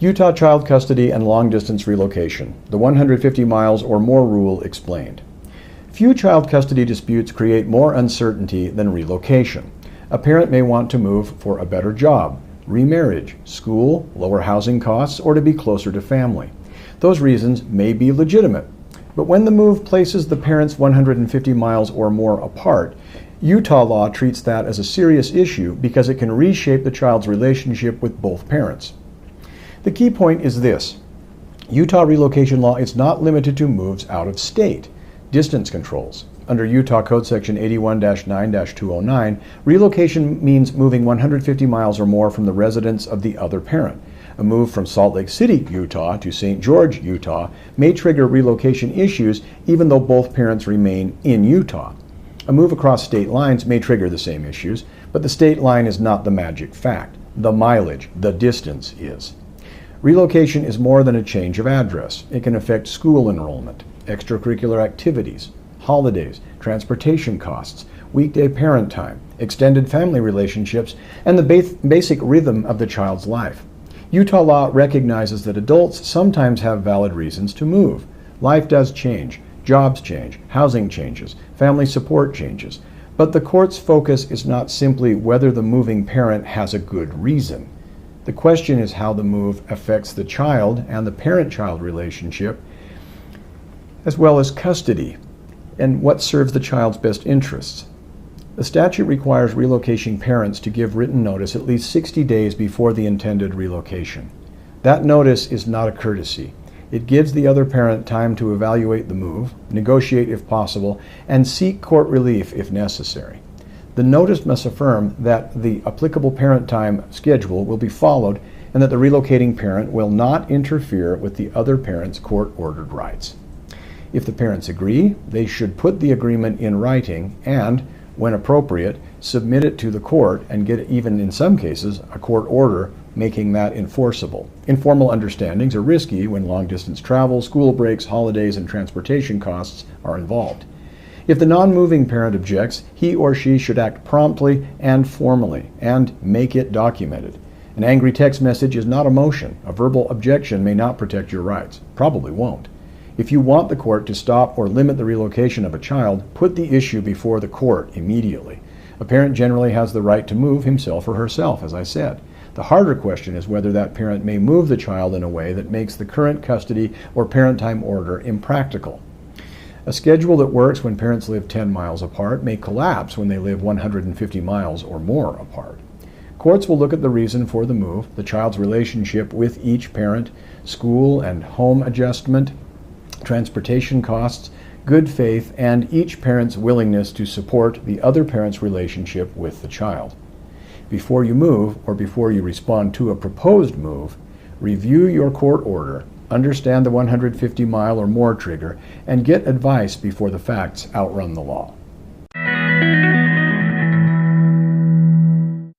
Utah child custody and long-distance relocation, the 150 miles or more rule explained. Few child custody disputes create more uncertainty than relocation. A parent may want to move for a better job, remarriage, school, lower housing costs, or to be closer to family. Those reasons may be legitimate. But when the move places the parents 150 miles or more apart, Utah law treats that as a serious issue because it can reshape the child's relationship with both parents. The key point is this: Utah relocation law is not limited to moves out of state. Distance controls. Under Utah Code Section 81-9-209, relocation means moving 150 miles or more from the residence of the other parent. A move from Salt Lake City, Utah to St. George, Utah may trigger relocation issues even though both parents remain in Utah. A move across state lines may trigger the same issues, but the state line is not the magic fact. The mileage, the distance is. Relocation is more than a change of address. It can affect school enrollment, extracurricular activities, holidays, transportation costs, weekday parent time, extended family relationships, and the basic rhythm of the child's life. Utah law recognizes that adults sometimes have valid reasons to move. Life does change, jobs change, housing changes, family support changes, but the court's focus is not simply whether the moving parent has a good reason. The question is how the move affects the child and the parent-child relationship, as well as custody, and what serves the child's best interests. The statute requires relocation parents to give written notice at least 60 days before the intended relocation. That notice is not a courtesy. It gives the other parent time to evaluate the move, negotiate if possible, and seek court relief if necessary. The notice must affirm that the applicable parent time schedule will be followed and that the relocating parent will not interfere with the other parent's court-ordered rights. If the parents agree, they should put the agreement in writing and, when appropriate, submit it to the court and get, even in some cases, a court order making that enforceable. Informal understandings are risky when long-distance travel, school breaks, holidays, and transportation costs are involved. If the non-moving parent objects, he or she should act promptly and formally and make it documented. An angry text message is not a motion. A verbal objection may not protect your rights. Probably won't. If you want the court to stop or limit the relocation of a child, put the issue before the court immediately. A parent generally has the right to move himself or herself, as I said. The harder question is whether that parent may move the child in a way that makes the current custody or parent time order impractical. A schedule that works when parents live 10 miles apart may collapse when they live 150 miles or more apart. Courts will look at the reason for the move, the child's relationship with each parent, school and home adjustment, transportation costs, good faith, and each parent's willingness to support the other parent's relationship with the child. Before you move, or before you respond to a proposed move, review your court order, understand the 150 mile or more trigger, and get advice before the facts outrun the law.